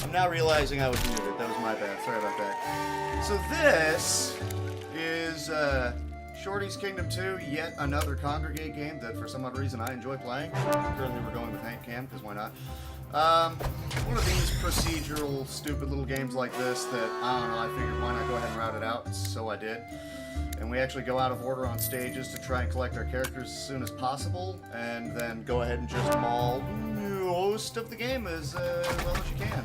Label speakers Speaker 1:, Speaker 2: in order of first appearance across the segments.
Speaker 1: I'm now realizing I was muted. That was my bad. Sorry about that. So this is Shortie's Kingdom 2, yet another Congregate game that for some odd reason I enjoy playing. Currently we're going with Hank Cam, because why not? One of these procedural, stupid little games like this that, I don't know, I figured why not go ahead and route it out, so I did. And we actually go out of order on stages to try and collect our characters as soon as possible, and then go ahead and just maul most of the game as well as you can.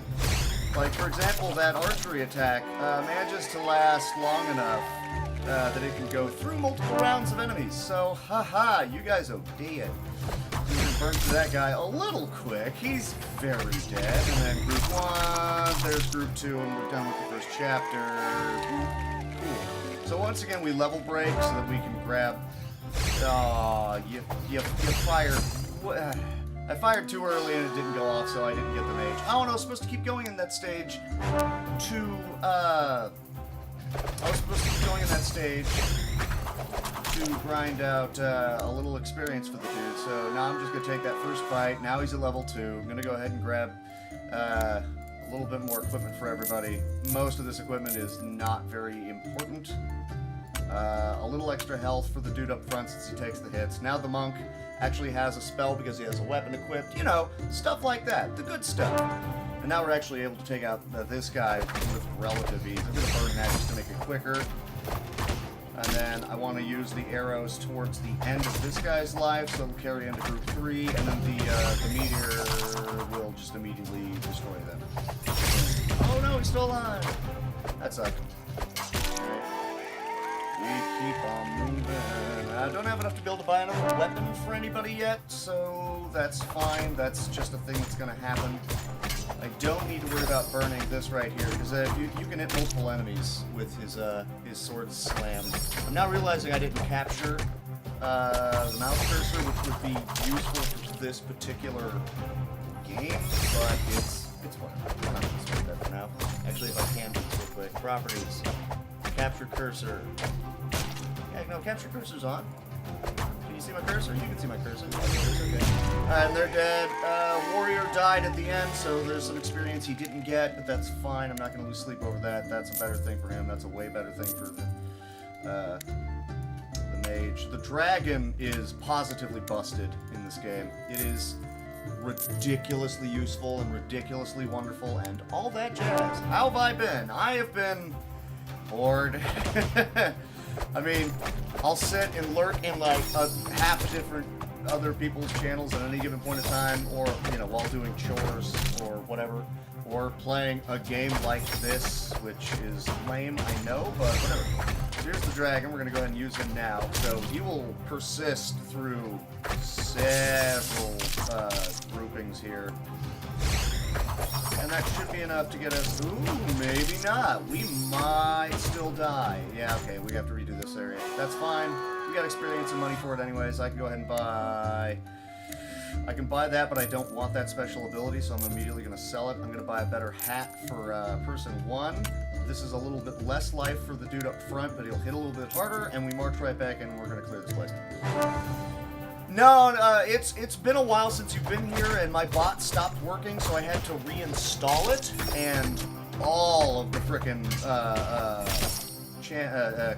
Speaker 1: Like, for example, that archery attack manages to last long enough that it can go through multiple rounds of enemies. So, haha, you guys are dead. You can burn through that guy a little quick. He's very dead. And then group 1, there's group 2, and we're done with the first chapter. Cool. So once again, we level break so that we can grab... you fired... I fired too early and it didn't go off, so I didn't get the mage. Oh no, I was supposed to keep going in that stage to grind out a little experience for the dude. So now I'm just going to take that first fight. Now he's at level 2. I'm going to go ahead and grab a little bit more equipment for everybody. Most of this equipment is not very important. A little extra health for the dude up front since he takes the hits. Now the monk actually has a spell because he has a weapon equipped. You know, stuff like that. The good stuff. And now we're actually able to take out this guy with relative ease. I'm going to burn that just to make it quicker. And then I want to use the arrows towards the end of this guy's life, so it'll carry into group 3, and then the meteor will just immediately destroy them. Oh no, he's still alive! That sucked. We keep on moving. I don't have enough to be able to buy another weapon for anybody yet, so that's fine. That's just a thing that's going to happen. I don't need to worry about burning this right here, because you can hit multiple enemies with his sword slam. I'm now realizing I didn't capture the mouse cursor, which would be useful for this particular game, but it's whatever. I'm not going to spend that for now. Actually, if I can do this real quick. Properties. Capture cursor. Yeah, no, capture cursor's on. Can you see my cursor? You can see my cursor. Okay. And they're dead. Warrior died at the end, so there's some experience he didn't get, but that's fine. I'm not going to lose sleep over that. That's a better thing for him. That's a way better thing for the mage. The dragon is positively busted in this game. It is ridiculously useful and ridiculously wonderful and all that jazz. How have I been? I have been bored. I mean, I'll sit and lurk in like half a different other people's channels at any given point in time, or, you know, while doing chores or whatever, or playing a game like this, which is lame, I know, but whatever. So here's the dragon. We're going to go ahead and use him now. So he will persist through several groupings here. And that should be enough to get us... Ooh, maybe not. We might still die. Yeah, okay, we have to redo this area. That's fine. We got experience and money for it anyways. I can go ahead and buy... I can buy that, but I don't want that special ability, so I'm immediately going to sell it. I'm going to buy a better hat for person 1. This is a little bit less life for the dude up front, but he'll hit a little bit harder, and we march right back in, and we're going to clear this place. No, it's been a while since you've been here, and my bot stopped working, so I had to reinstall it, and all of the frickin'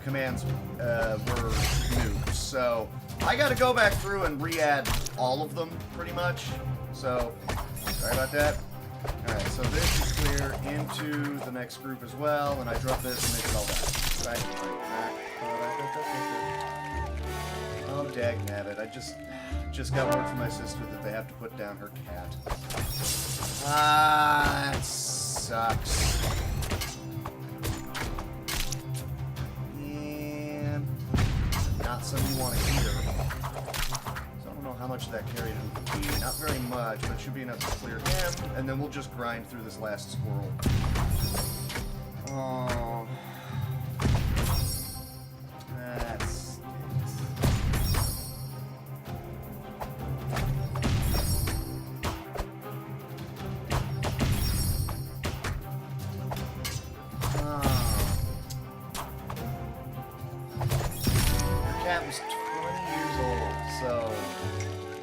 Speaker 1: commands were new. So I got to go back through and re-add all of them, pretty much. So sorry about that. All right, so this is clear into the next group as well, and I drop this and make it all back. Right. Oh, dagnabbit. I just got word from my sister that they have to put down her cat. Ah, that sucks. And not something you want to hear. So I don't know how much that carried would be. Not very much, but it should be enough to clear him, and then we'll just grind through this last squirrel. Oh. Cat was 20 years old, so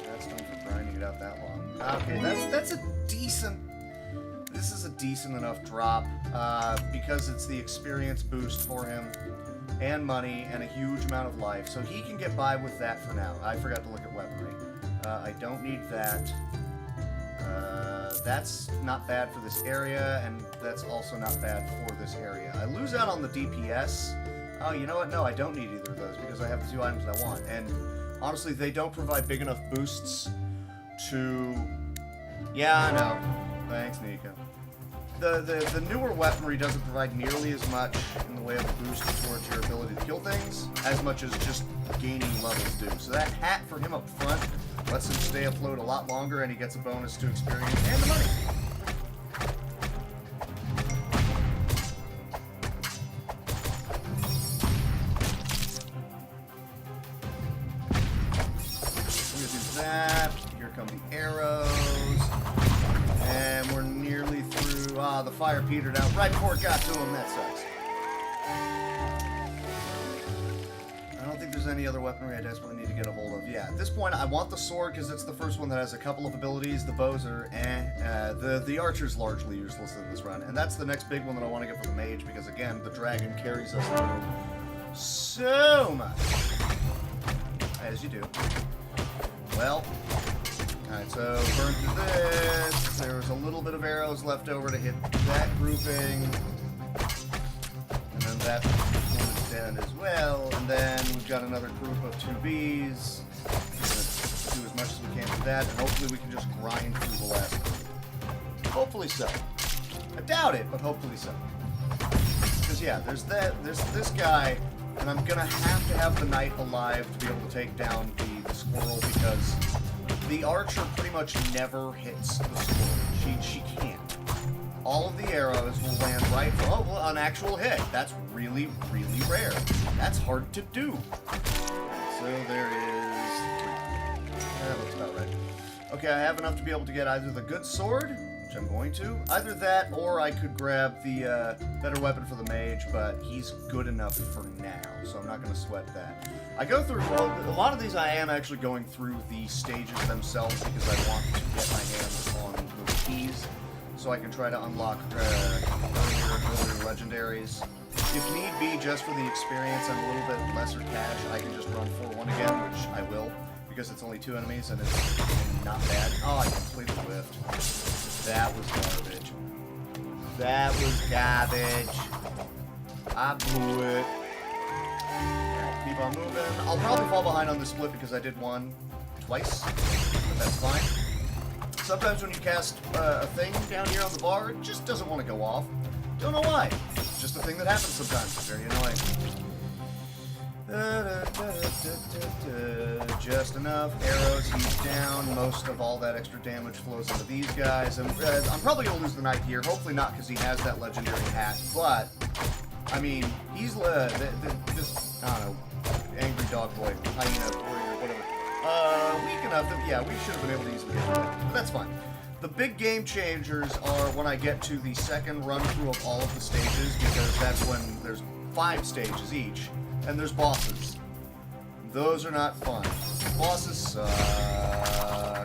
Speaker 1: that's done for grinding it out that long. Okay, that's a this is a decent enough drop because it's the experience boost for him and money and a huge amount of life. So he can get by with that for now. I forgot to look at weaponry. I don't need that. That's not bad for this area, and that's also not bad for this area. I lose out on the DPS. Oh, you know what? No, I don't need either of those because I have the 2 items that I want. And honestly, they don't provide big enough boosts to... Yeah, I know. Thanks, Nika. The newer weaponry doesn't provide nearly as much in the way of a boost towards your ability to kill things, as much as just gaining levels do. So that hat for him up front lets him stay afloat a lot longer, and he gets a bonus to experience and the money. We're gonna do that. Here come the arrows. And we're nearly through. Ah, the fire petered out right before it got to him. That sucks. I don't think there's any other weaponry I desperately need to get a hold of. Yeah, at this point, I want the sword because it's the first one that has a couple of abilities. The bows are the archer's largely useless in this run. And that's the next big one that I want to get for the mage because, again, the dragon carries us through so much. As you do. Well... Alright, so burn through this. There's a little bit of arrows left over to hit that grouping. And then that one is dead as well. And then we've got another group of 2Bs. We're gonna do as much as we can for that, and hopefully we can just grind through the last group. Hopefully so. I doubt it, but hopefully so. Because yeah, there's this guy, and I'm gonna have the knight alive to be able to take down the squirrel because the archer pretty much never hits the squirrel. She can't. All of the arrows will land right for an actual hit. That's really, really rare. That's hard to do. So there is... That looks about right. Okay, I have enough to be able to get either the good sword, which I'm going to, either that, or I could grab the better weapon for the mage, but he's good enough for now, so I'm not going to sweat that. I go through, a lot of these I am actually going through the stages themselves because I want to get my hands on those keys so I can try to unlock earlier legendaries. If need be, just for the experience and a little bit lesser cash, I can just run 4-1 again, which I will, because it's only 2 enemies and it's not bad. Oh, I completely whiffed. That was garbage. That was garbage. I blew it. Keep on moving. I'll probably fall behind on this split because I did one twice, but that's fine. Sometimes when you cast a thing down here on the bar, it just doesn't want to go off. Don't know why. It's just a thing that happens sometimes. Very annoying. Just enough. Arrows, he's down. Most of all that extra damage flows into these guys. And I'm probably going to lose the knight here. Hopefully not because he has that legendary hat. But, I mean, he's this, I don't know, angry dog boy, hyena, warrior, whatever. Weak enough that, yeah, we should have been able to easily get to it. But that's fine. The big game changers are when I get to the second run through of all of the stages, because that's when there's 5 stages each, and there's bosses. Those are not fun. Bosses suck.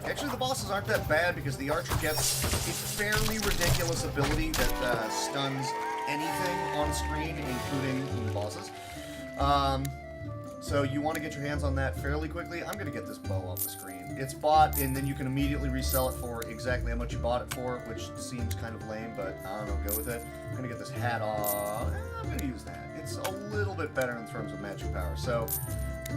Speaker 1: Actually, the bosses aren't that bad because the archer gets a fairly ridiculous ability that stuns anything on screen, including bosses. So you want to get your hands on that fairly quickly. I'm going to get this bow off the screen. It's bought, and then you can immediately resell it for exactly how much you bought it for, which seems kind of lame, but I don't know, go with it. I'm going to get this hat off. I'm going to use that. It's a little bit better in terms of magic power. So,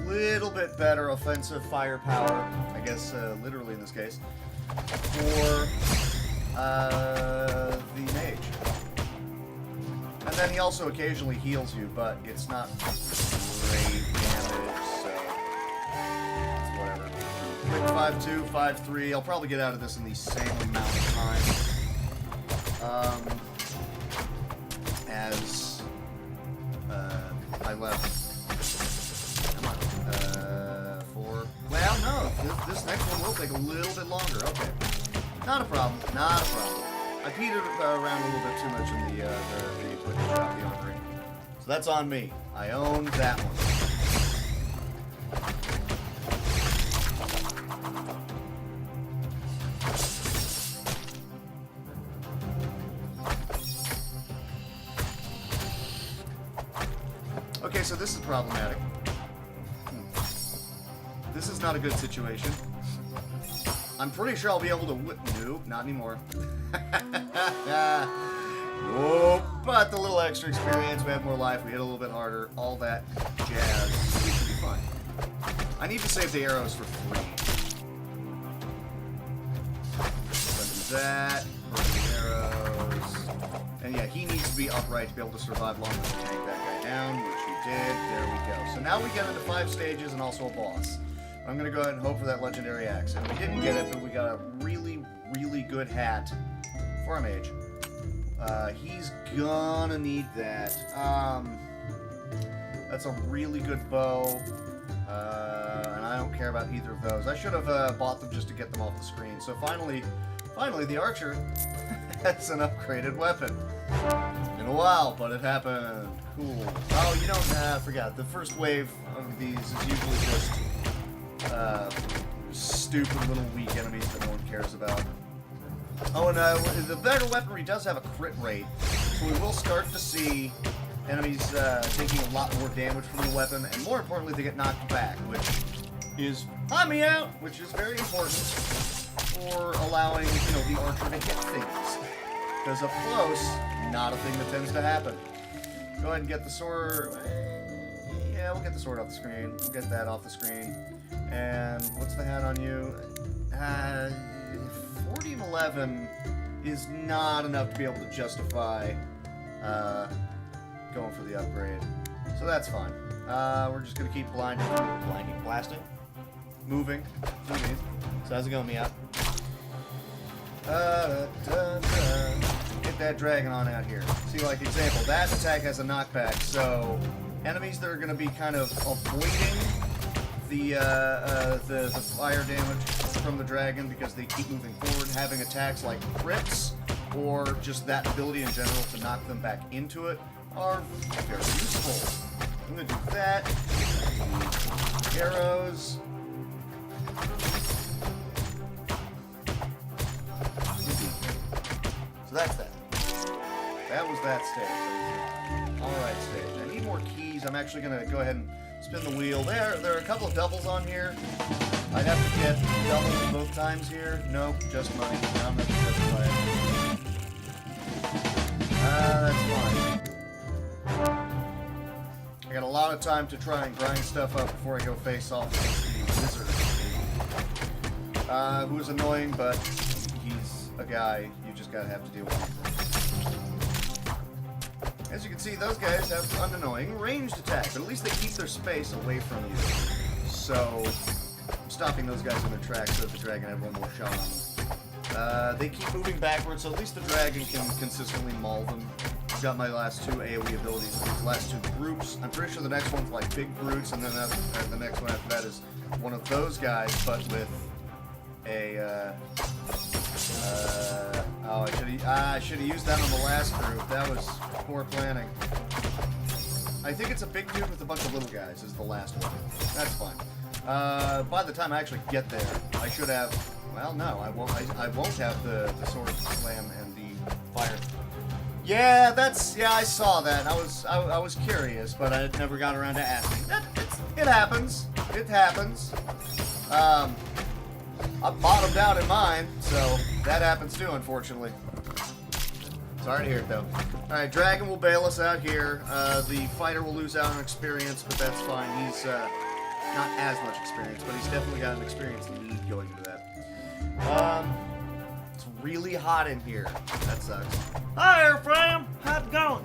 Speaker 1: little bit better offensive firepower, I guess, literally in this case, for the mage. And then he also occasionally heals you, but it's not great damage, so it's whatever. Quick 5-2, 5-3. I'll probably get out of this in the same amount of time as I left. Come on. 4. Well, no, this next one will take a little bit longer. Okay. Not a problem. Not a problem. I petered around a little bit too much in the equipment shop, the armory. So that's on me. I own that one. Okay, so this is problematic. This is not a good situation. I'm pretty sure I'll be able to nope, not anymore. Nope, but the little extra experience, we have more life, we hit a little bit harder, all that jazz. We should be fine. I need to save the arrows for free. So that, burn the arrows. And yeah, he needs to be upright to be able to survive long enough to take that guy down, which he did. There we go. So now we get into 5 stages and also a boss. I'm going to go ahead and hope for that legendary axe. And we didn't get it, but we got a really, really good hat for a mage. He's gonna need that. That's a really good bow. And I don't care about either of those. I should have bought them just to get them off the screen. So finally, the archer has an upgraded weapon. In a while, but it happened. Cool. Oh, you don't, I forgot. The first wave of these is usually just stupid little weak enemies that no one cares about. Oh, and the better weaponry does have a crit rate, so we will start to see enemies taking a lot more damage from the weapon, and more importantly, they get knocked back, which is on me out, which is very important for allowing, you know, the archer to hit things. Because up close, not a thing that tends to happen. Go ahead and get the sword. Yeah, we'll get the sword off the screen. We'll get that off the screen. And what's the hat on you? 40 and 11 is not enough to be able to justify going for the upgrade. So that's fine. We're just going to keep blasting, moving. So how's it going, Mia? Get that dragon on out here. See, like, example, that attack has a knockback, so enemies that are going to be kind of avoiding the fire damage from the dragon because they keep moving forward, having attacks like crits or just that ability in general to knock them back into it are very useful. I'm going to do that. Arrows. So that's that. That was that stage. Alright, stage. I need more keys. I'm actually going to go ahead and spin the wheel. There are a couple of doubles on here. I'd have to get doubles both times here. Nope, just money. Now I'm going to justify it. That's fine. I got a lot of time to try and grind stuff up before I go face off against the wizard. Who's annoying, but he's a guy you just gotta have to deal with. As you can see, those guys have unannoying ranged attack, but at least they keep their space away from you. So, I'm stopping those guys in their tracks so that the dragon had one more shot on them. They keep moving backwards, so at least the dragon can consistently maul them. I've got my last 2 AoE abilities for these last 2 groups. I'm pretty sure the next one's like big brutes, and then the next one after that is one of those guys, but with a, oh, I should have used that on the last group. That was poor planning. I think it's a big dude with a bunch of little guys is the last one. That's fine. By the time I actually get there, I should have, well, no, I won't have the sword slam and the fire. Yeah, I saw that. I was curious, but I never got around to asking. It happens. It happens. I bottomed out in mine, so that happens too, unfortunately. Sorry to hear it, though. Alright, Dragon will bail us out here. The fighter will lose out on experience, but that's fine. He's not as much experience, but he's definitely got an experience lead going into that. It's really hot in here. That sucks.
Speaker 2: Hi, Airframe! How's it going?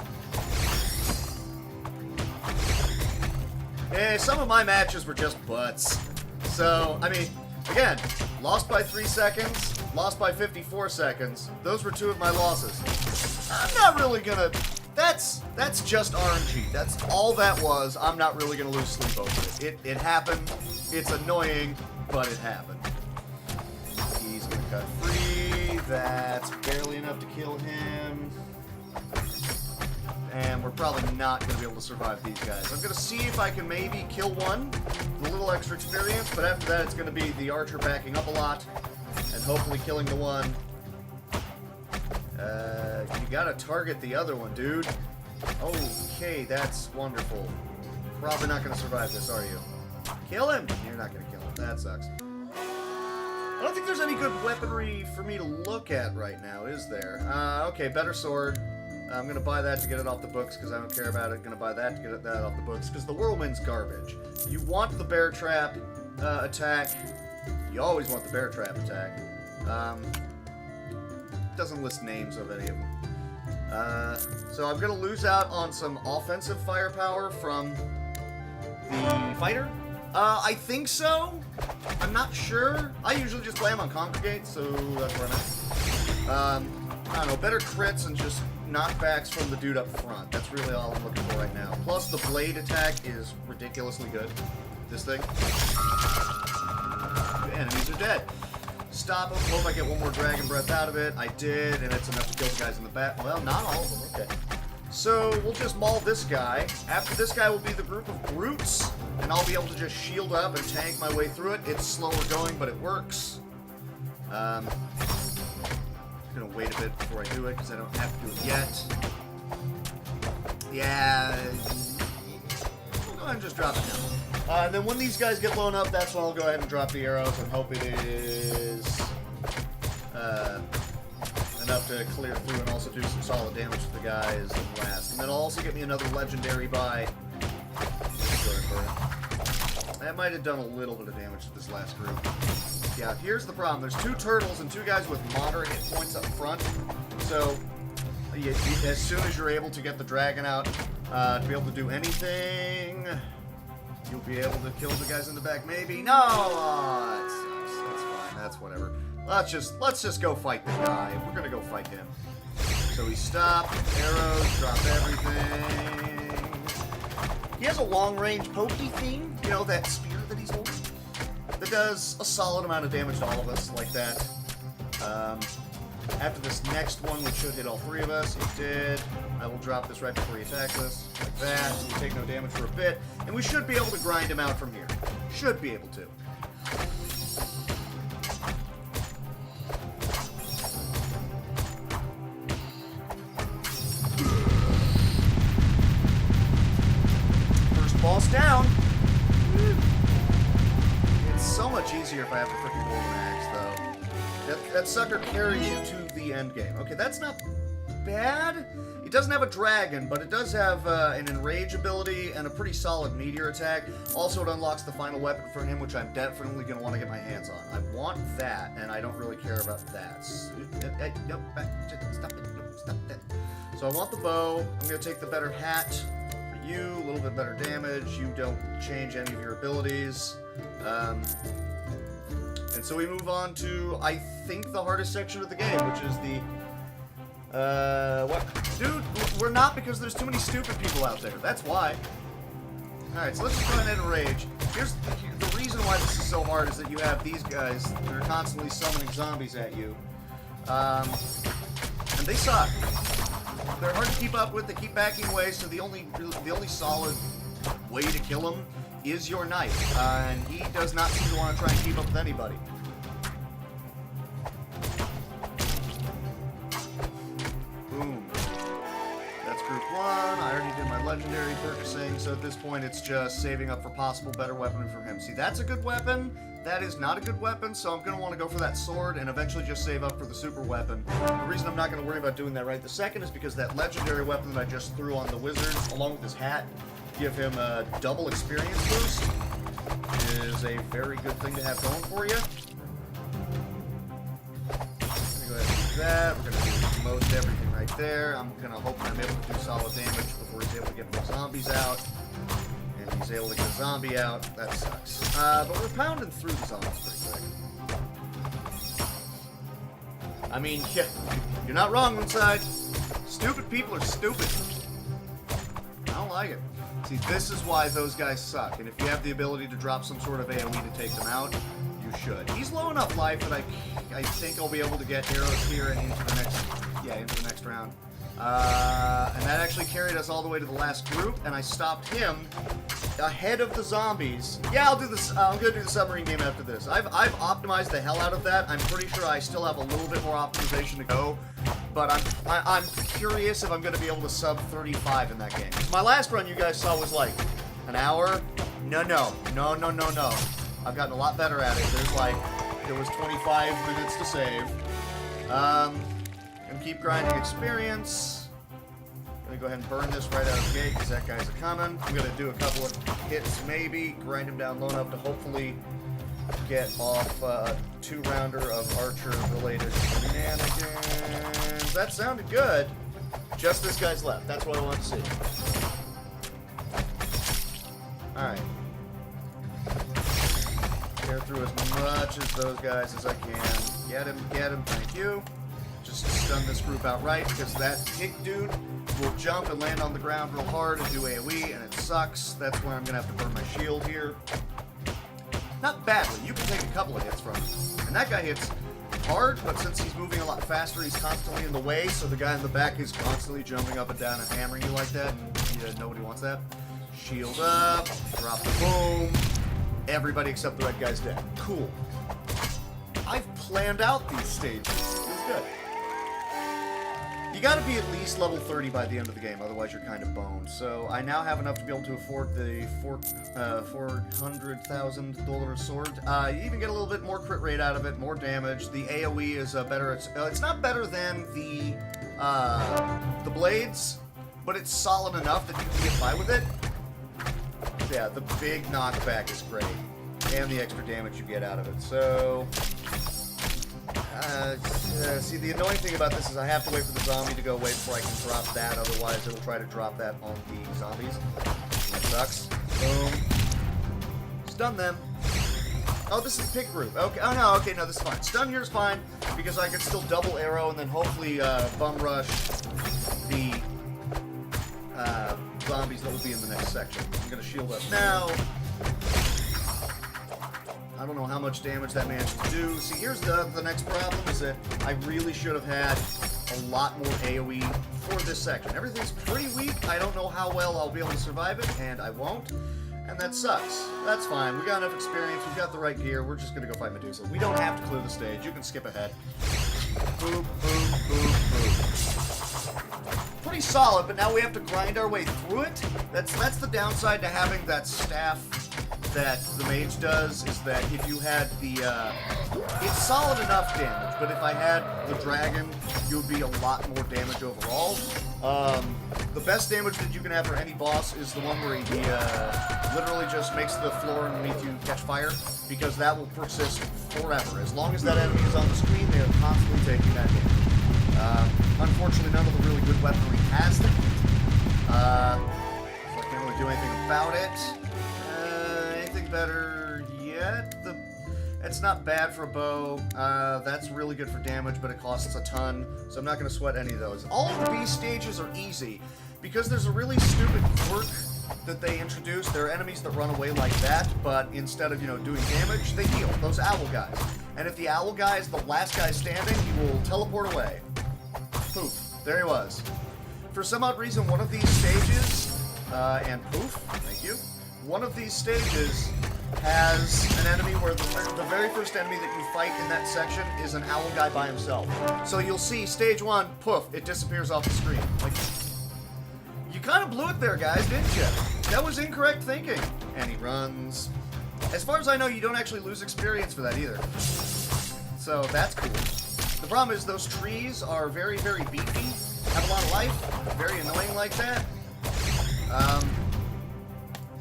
Speaker 1: Hey, some of my matches were just butts. So, I mean, again, lost by 3 seconds, lost by 54 seconds. Those were 2 of my losses. I'm not really gonna... That's just RNG. That's all that was. I'm not really gonna lose sleep over it. It happened. It's annoying, but it happened. He's gonna cut free. That's barely enough to kill him. And we're probably not going to be able to survive these guys. I'm going to see if I can maybe kill one with a little extra experience, but after that it's going to be the archer backing up a lot and hopefully killing the one. You got to target the other one, dude. Okay, that's wonderful. Probably not going to survive this, are you? Kill him! You're not going to kill him. That sucks. I don't think there's any good weaponry for me to look at right now, is there? Okay, better sword. I'm going to buy that to get it off the books because I don't care about it. Going to buy that to get that off the books because the whirlwind's garbage. You want the bear trap attack. You always want the bear trap attack. Doesn't list names of any of them. So I'm going to lose out on some offensive firepower from the fighter. I think so. I'm not sure. I usually just play him on Congregate, so that's where I'm at. I don't know, better crits and just knockbacks from the dude up front. That's really all I'm looking for right now. Plus, the blade attack is ridiculously good. This thing. The enemies are dead. Stop him. Hope I get one more Dragon Breath out of it. I did, and it's enough to kill the guys in the back. Well, not all of them. Okay. So, we'll just maul this guy. After this guy will be the group of brutes, and I'll be able to just shield up and tank my way through it. It's slower going, but it works. I'm gonna wait a bit before I do it, because I don't have to do it yet. Yeah. I'll go ahead and just drop it down. And then when these guys get blown up, that's when I'll go ahead and drop the arrows and hope it is enough to clear through and also do some solid damage to the guys and last. And then I'll also get me another legendary buy. That might have done a little bit of damage to this last group. Yeah, here's the problem. There's 2 turtles and 2 guys with moderate hit points up front. So, as soon as you're able to get the dragon out, to be able to do anything, you'll be able to kill the guys in the back. Maybe. No! That sucks. That's fine. That's whatever. Let's just go fight the guy. We're gonna go fight him. So he stopped. Arrows. Drop everything. He has a long-range pokey thing. You know, that spear that he's holding? That does a solid amount of damage to all of us, like that. After this next one, which should hit all 3 of us, it did. I will drop this right before he attacks us, like that, so we take no damage for a bit, and we should be able to grind him out from here. Should be able to. First boss down. It's so much easier if I have the freaking golden axe, though. That sucker carries you to the end game. Okay, that's not bad. It doesn't have a dragon, but it does have an enrage ability and a pretty solid meteor attack. Also, it unlocks the final weapon for him, which I'm definitely going to want to get my hands on. I want that, and I don't really care about that. Stop it. So I want the bow. I'm going to take the better hat for you. A little bit better damage. You don't change any of your abilities. And so we move on to, I think, the hardest section of the game, which is the... what? Dude, we're not, because there's too many stupid people out there. That's why. Alright, so let's just go ahead and rage. Here's the reason why this is so hard is that you have these guys that are constantly summoning zombies at you. And they suck. They're hard to keep up with. They keep backing away, so the only solid way to kill them is your knife. And he does not seem to want to try and keep up with anybody. Boom. That's group 1. I already did my legendary purchasing, so at this point it's just saving up for possible better weapon from him. See, that's a good weapon. That is not a good weapon, so I'm going to want to go for that sword and eventually just save up for the super weapon. The reason I'm not going to worry about doing that right this second is because that legendary weapon that I just threw on the wizard, along with his hat, give him a double experience boost, is a very good thing to have going for you. I'm going to go ahead and do that. We're going to do most everything right there. I'm going to hope I'm able to do solid damage before he's able to get more zombies out. And he's able to get a zombie out. That sucks. But we're pounding through the zombies pretty quick. I mean, yeah, you're not wrong, Inside. Stupid people are stupid. I don't like it. See, this is why those guys suck, and if you have the ability to drop some sort of AoE to take them out, you should. He's low enough life that I think I'll be able to get arrows here and into the next round. And that actually carried us all the way to the last group, and I stopped him ahead of the zombies. Yeah, I'll do this. I'm gonna do the submarine game after this. I've optimized the hell out of that. I'm pretty sure I still have a little bit more optimization to go, but I'm curious if I'm gonna be able to sub 35 in that game. My last run you guys saw was like An hour? No. I've gotten a lot better at it. There was 25 minutes to save. And keep grinding experience. Gonna go ahead and burn this right out of the gate because that guy's a-coming. I'm gonna do a couple of hits maybe, grind him down low enough to hopefully get off a 2-rounder of Archer-related shenanigans. That sounded good. Just this guy's left. That's what I want to see. Alright. Tear through as much as those guys as I can. Get him, thank you. Just stun this group outright, because that hick dude will jump and land on the ground real hard and do AoE, and it sucks. That's where I'm going to have to burn my shield here. Not badly. You can take a couple of hits from him. And that guy hits hard, but since he's moving a lot faster, he's constantly in the way, so the guy in the back is constantly jumping up and down and hammering you like that, and nobody wants that. Shield up, drop the boom. Everybody except the red guy's dead. Cool. I've planned out these stages. It's good. You gotta be at least level 30 by the end of the game, otherwise you're kind of boned. So I now have enough to be able to afford the $400,000 sword. You even get a little bit more crit rate out of it, more damage. The AoE is better. It's not better than the blades, but it's solid enough that you can get by with it. Yeah, the big knockback is great, and the extra damage you get out of it. So. See, the annoying thing about this is I have to wait for the zombie to go away before I can drop that, otherwise it'll try to drop that on the zombies. That sucks. Boom. Stun them. Oh, this is pick group. Okay. Oh, no, okay, no, this is fine. Stun here is fine, because I can still double arrow and then hopefully bum rush the zombies that will be in the next section. I'm going to shield up now. I don't know how much damage that managed to do. See, here's the next problem, is that I really should have had a lot more AoE for this section. Everything's pretty weak. I don't know how well I'll be able to survive it, and I won't. And that sucks. That's fine. We got enough experience. We've got the right gear. We're just going to go fight Medusa. We don't have to clear the stage. You can skip ahead. Boop, boop, boop, boop. Pretty solid, but now we have to grind our way through it. That's the downside to having that staff that the mage does, is that if you had the, it's solid enough damage, but if I had the dragon, you would be a lot more damage overall. The best damage that you can have for any boss is the one where he literally just makes the floor underneath you catch fire, because that will persist forever. As long as that enemy is on the screen, they are constantly taking that damage. Unfortunately, none of the really good weaponry has that. So I can't really do anything about it. Better yet. It's not bad for a bow. That's really good for damage, but it costs a ton, so I'm not going to sweat any of those. All of the beast stages are easy, because there's a really stupid quirk that they introduced. There are enemies that run away like that, but instead of, doing damage, they heal. Those owl guys. And if the owl guy is the last guy standing, he will teleport away. Poof. There he was. For some odd reason, one of these stages, and poof, thank you. One of these stages has an enemy where the very first enemy that you fight in that section is an owl guy by himself. So you'll see stage 1, poof, it disappears off the screen. Like, you kind of blew it there, guys, didn't you? That was incorrect thinking. And he runs. As far as I know, you don't actually lose experience for that either. So that's cool. The problem is those trees are very, very beefy, have a lot of life, very annoying like that.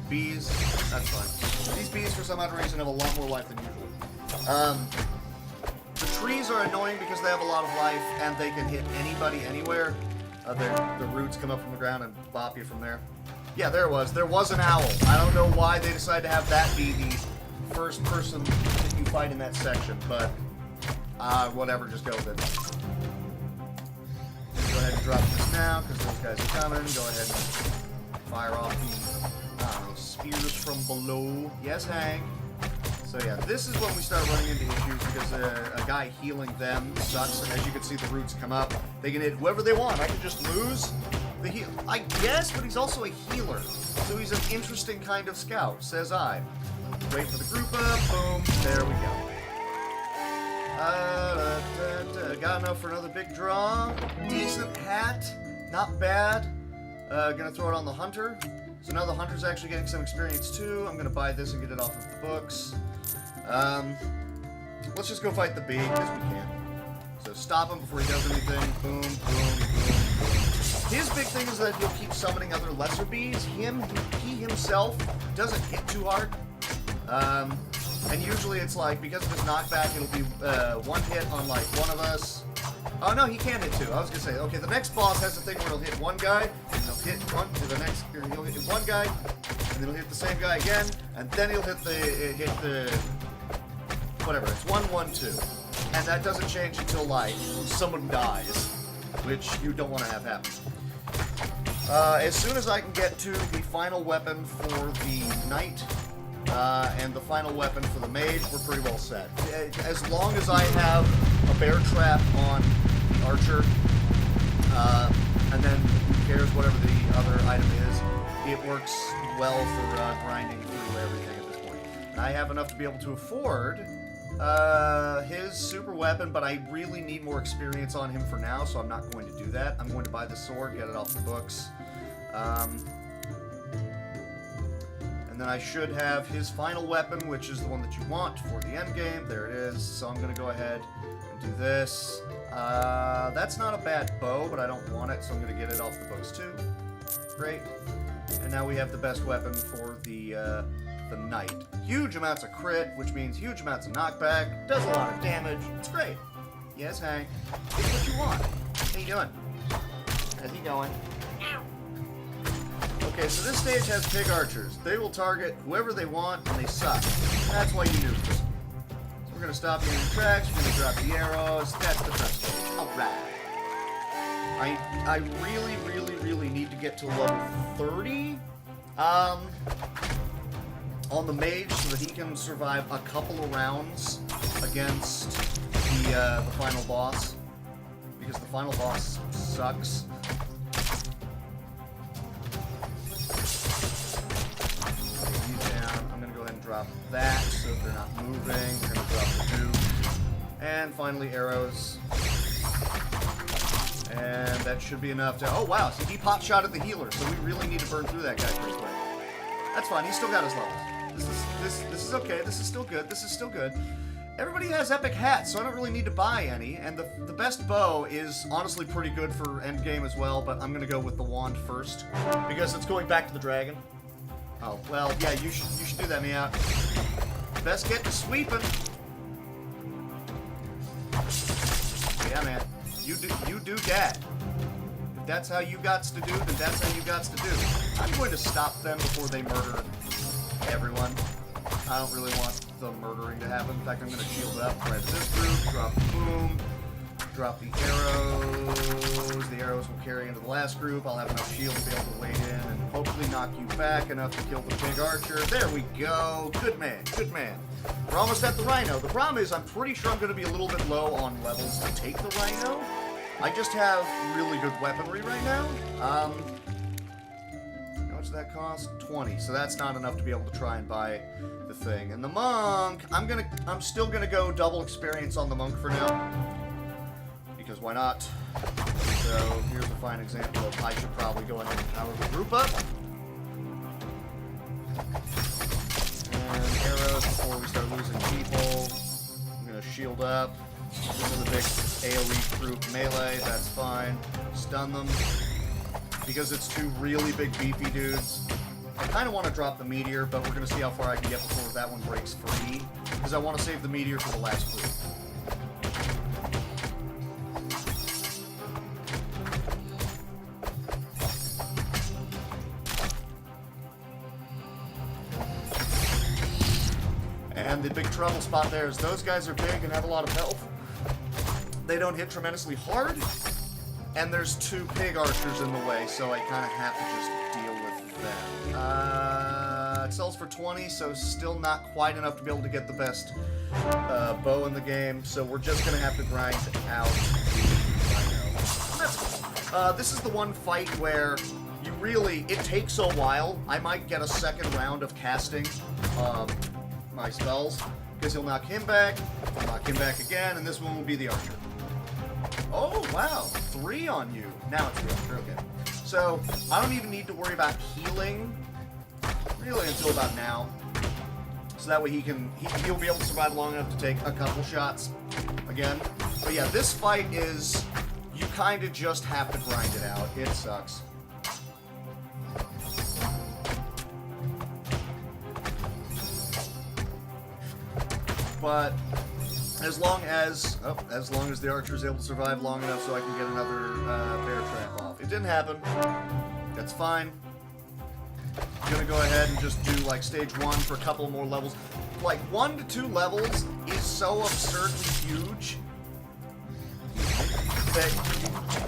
Speaker 1: Bees, that's fine. These bees, for some odd reason, have a lot more life than usual. The trees are annoying because they have a lot of life, and they can hit anybody, anywhere. The roots come up from the ground and bop you from there. Yeah, there it was. There was an owl. I don't know why they decided to have that be the first person that you fight in that section, but whatever, just go with it. Go ahead and drop this now, because those guys are coming. Go ahead and fire off the spears from below. Yes, Hank. So yeah, this is when we start running into issues, because a guy healing them sucks, and as you can see, the roots come up. They can hit whoever they want. I can just lose the heal, I guess, but he's also a healer. So he's an interesting kind of scout, says I. Wait for the group up. Boom. There we go. Got enough for another big draw. Decent hat. Not bad. Gonna throw it on the hunter. So now the hunter's actually getting some experience too. I'm gonna buy this and get it off of the books. Let's just go fight the bee, because we can. So stop him before he does anything. Boom, boom, boom, boom. His big thing is that he'll keep summoning other lesser bees. He himself doesn't hit too hard. And usually it's like, because of his knockback, it'll be one hit on like one of us. Oh no, he can hit two. I was gonna say, okay, the next boss has a thing where he'll hit one guy, and he'll hit one to the next, or he'll hit one guy, and then he'll hit the same guy again, and then he'll hit the whatever. It's 1, 1, 2, and that doesn't change until like someone dies, which you don't want to have happen. As soon as I can get to the final weapon for the knight. And the final weapon for the mage, we're pretty well set. As long as I have a bear trap on the archer, and then who cares whatever the other item is, it works well for grinding through everything at this point. And I have enough to be able to afford his super weapon, but I really need more experience on him for now, so I'm not going to do that. I'm going to buy the sword, get it off the books. And then I should have his final weapon, which is the one that you want for the end game. There it is. So I'm going to go ahead and do this. That's not a bad bow, but I don't want it, so I'm going to get it off the books too. Great. And now we have the best weapon for the knight. Huge amounts of crit, which means huge amounts of knockback. Does a lot of damage. It's great. Yes, Hank. It's what you want. How you doing? How's he going? Okay, so this stage has pig archers. They will target whoever they want, and they suck. That's why you nuke them. So we're going to stop you in your tracks, we're going to drop the arrows. That's the first stage. Alright. I really, really, really need to get to level 30 on the mage so that he can survive a couple of rounds against the final boss. Because the final boss sucks. Drop that so if they're not moving. We're going to drop the duke. And finally, arrows. And that should be enough to... Oh, wow. So he pot shot at the healer, so we really need to burn through that guy pretty quick. That's fine. He's still got his levels. This is okay. This is still good. This is still good. Everybody has epic hats, so I don't really need to buy any. And the best bow is honestly pretty good for endgame as well, but I'm going to go with the wand first because it's going back to the dragon. Oh, well, yeah, you should do that, Meow. Best get to sweeping. Yeah, man. You do that. If that's how you gots to do, then that's how you gots to do. I'm going to stop them before they murder everyone. I don't really want the murdering to happen. In fact, I'm going to shield up right at this group. Drop the boom. Drop the arrows. The arrows will carry into the last group. I'll have enough shield to be able to wade in and hopefully knock you back enough to kill the big archer. There we go. Good man. Good man. We're almost at the rhino. The problem is I'm pretty sure I'm going to be a little bit low on levels to take the rhino. I just have really good weaponry right now. How much does that cost? 20. So that's not enough to be able to try and buy the thing. And the monk, I'm still gonna go double experience on the monk for now. Because why not? So here's a fine example of I should probably go ahead and power the group up. And arrows before we start losing people. I'm gonna shield up. Into the big AoE group melee, that's fine. Stun them. Because it's two really big beefy dudes. I kind of want to drop the meteor, but we're going to see how far I can get before that one breaks free. Because I want to save the meteor for the last group. And the big trouble spot there is those guys are big and have a lot of health. They don't hit tremendously hard. And there's two pig archers in the way, so I kind of have to just deal with them. It sells for 20, so still not quite enough to be able to get the best bow in the game. So we're just going to have to grind out the This is the one fight where you really, it takes a while. I might get a second round of casting my spells, because he'll knock him back, he'll knock him back again, and this one will be the archer. Oh, wow. 3 on you. Now it's the archer. Okay. So, I don't even need to worry about healing really until about now. So that way he'll be able to survive long enough to take a couple shots again. But yeah, this fight is, you kind of just have to grind it out. It sucks. But as long as the archer is able to survive long enough so I can get another bear trap off. It didn't happen. That's fine. I'm gonna go ahead and just do like stage 1 for a couple more levels. Like 1 to 2 levels is so absurdly huge that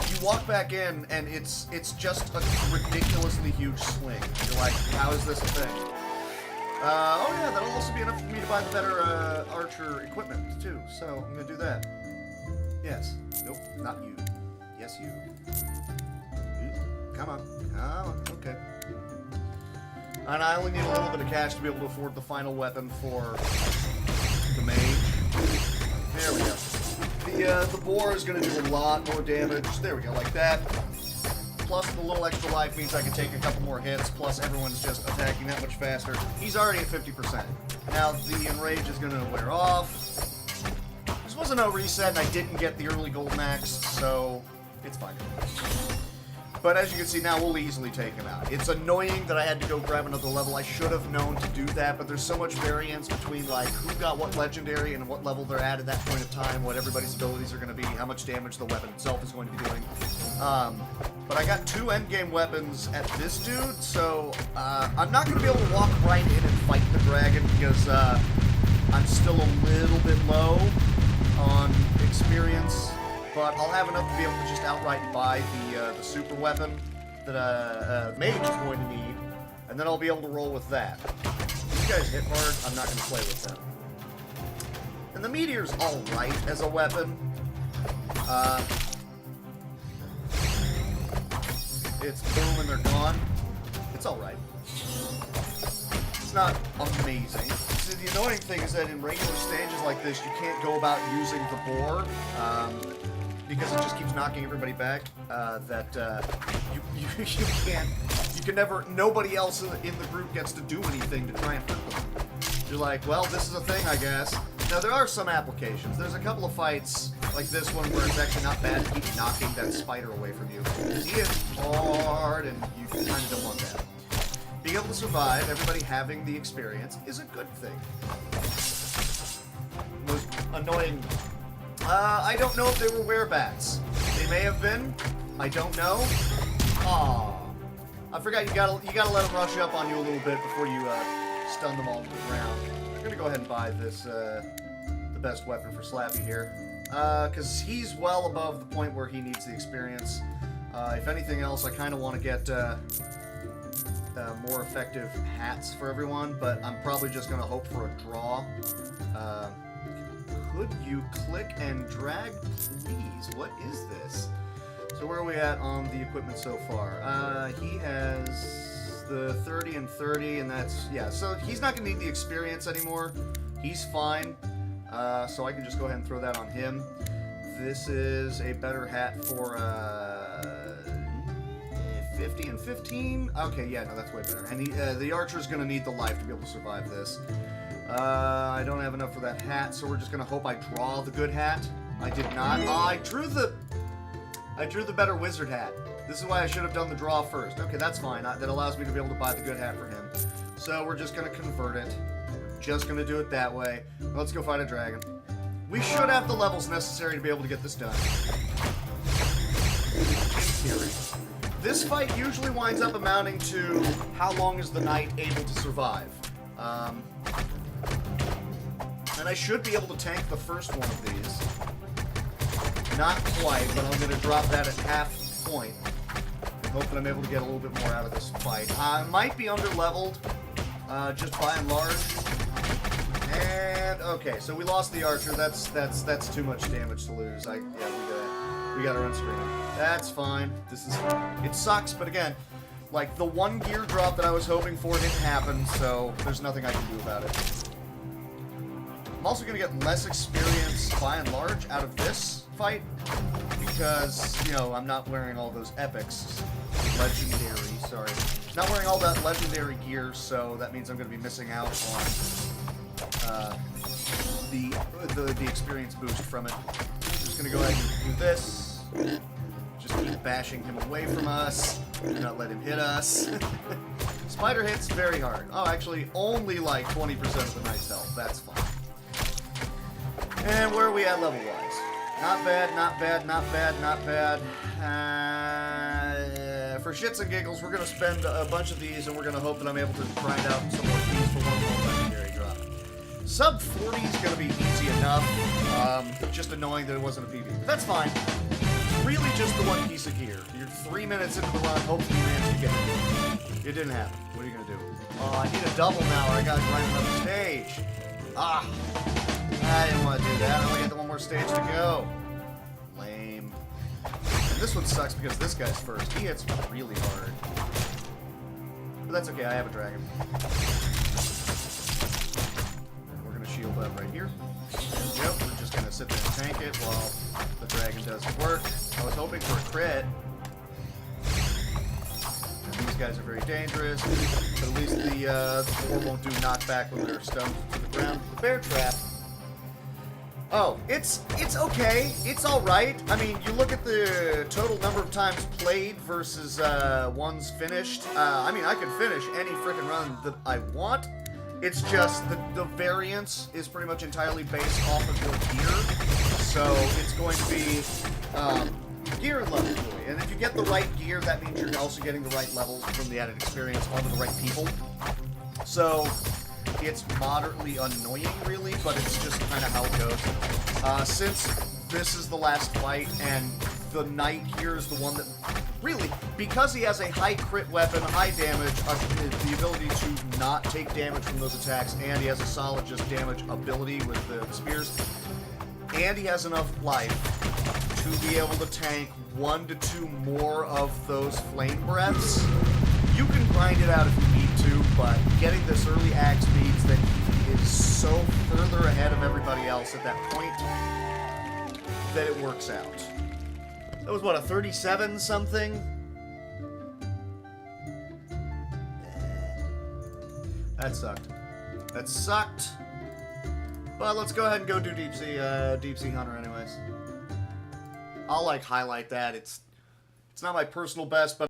Speaker 1: you walk back in and it's just a ridiculously huge swing. You're like, how is this a thing? Oh yeah, that'll also be enough for me to buy the better archer equipment too. So I'm gonna do that. Yes. Nope. Not you. Yes, you. Come on. Come on. Okay. And I only need a little bit of cash to be able to afford the final weapon for the mage. There we go. The boar is going to do a lot more damage. There we go, like that. Plus the little extra life means I can take a couple more hits, plus everyone's just attacking that much faster. He's already at 50%. Now the enrage is going to wear off. This was a no reset, and I didn't get the early gold max, so it's fine. But as you can see now, we'll easily take him out. It's annoying that I had to go grab another level. I should have known to do that, but there's so much variance between like who got what legendary and what level they're at that point of time, what everybody's abilities are going to be, how much damage the weapon itself is going to be doing. But I got 2 endgame weapons at this dude, so I'm not going to be able to walk right in and fight the dragon because I'm still a little bit low on experience. But I'll have enough to be able to just outright buy the super weapon that mage is going to need, and then I'll be able to roll with that. These guys hit hard, I'm not going to play with them. And the meteor's alright as a weapon. It's boom and they're gone. It's alright. It's not amazing. See, the annoying thing is that in regular stages like this, you can't go about using the boar. Because it just keeps knocking everybody back, you can never, nobody else in the group gets to do anything to try and hurt them. You're like, well, this is a thing, I guess. Now, there are some applications. There's a couple of fights, like this one, where it's actually not bad to keep knocking that spider away from you. He is hard, and you kind of don't want that. Being able to survive, everybody having the experience, is a good thing. Most annoying... I don't know if they were werebats. They may have been. I don't know. Aww. I forgot you gotta let them rush up on you a little bit before you stun them all to the ground. I'm gonna go ahead and buy this the best weapon for Slappy here, because he's well above the point where he needs the experience. If anything else, I kind of want to get more effective hats for everyone, but I'm probably just gonna hope for a draw. Could you click and drag, please? What is this? So where are we at on the equipment so far? He has the 30 and 30, and that's, yeah, so he's not going to need the experience anymore. He's fine. So I can just go ahead and throw that on him. This is a better hat for 50 and 15. Okay, yeah, no, that's way better. And the archer's going to need the life to be able to survive this. I don't have enough for that hat, so we're just gonna hope I draw the good hat. I did not. I drew the better wizard hat. This is why I should have done the draw first. Okay, that's fine. That allows me to be able to buy the good hat for him. So we're just gonna convert it. We're just gonna do it that way. Let's go fight a dragon. We should have the levels necessary to be able to get this done. In theory. This fight usually winds up amounting to how long is the knight able to survive. And I should be able to tank the first one of these. Not quite, but I'm going to drop that at half point. And hope that I'm able to get a little bit more out of this fight. I might be under-leveled, just by and large. And, okay, so we lost the archer. That's too much damage to lose. We got to run screen. That's fine. It sucks, but again, like, the one gear drop that I was hoping for didn't happen, so there's nothing I can do about it. I'm also going to get less experience, by and large, out of this fight, because, you know, I'm not wearing all those epics. Legendary, sorry. Not wearing all that legendary gear, so that means I'm going to be missing out on the experience boost from it. Just going to go ahead and do this. Just keep bashing him away from us. Do not let him hit us. Spider hits very hard. Oh, actually, only like 20% of the knight's health. That's fine. And where are we at level-wise? Not bad, not bad, not bad, not bad. For shits and giggles, we're going to spend a bunch of these, and we're going to hope that I'm able to grind out some more keys for one more legendary drop. Sub 40 is going to be easy enough. Just annoying that it wasn't a PB. But that's fine. Really just the one piece of gear. You're 3 minutes into the run, hopefully you manage to get it. It didn't happen. What are you going to do? Oh, I need a double now, or I got to grind another stage. Ah. I didn't want to do that. I only got one more stage to go. Lame. And this one sucks because this guy's first. He hits really hard. But that's okay. I have a dragon. And we're going to shield up right here. Yep, we're just going to sit there and tank it while the dragon does his work. I was hoping for a crit. And these guys are very dangerous. But at least the 4 won't do knockback when they're stunned to the ground. Bear trap. Oh, it's okay. It's alright. I mean, you look at the total number of times played versus ones finished. I mean, I can finish any frickin' run that I want. It's just the variance is pretty much entirely based off of your gear. So it's going to be gear level, really. And if you get the right gear, that means you're also getting the right levels from the added experience onto the right people. So it's moderately annoying, really, but it's just kind of how it goes. Since this is the last fight, and the knight here is the one that, really, because he has a high crit weapon, high damage, the ability to not take damage from those attacks, and he has a solid just damage ability with the spears, and he has enough life to be able to tank 1 to 2 more of those flame breaths. You can grind it out if you need to, but getting this early axe means that he is so further ahead of everybody else at that point that it works out. That was, what, a 37-something? That sucked. That sucked. But let's go ahead and go do Deep Sea Hunter anyways. I'll, like, highlight that. It's not my personal best, but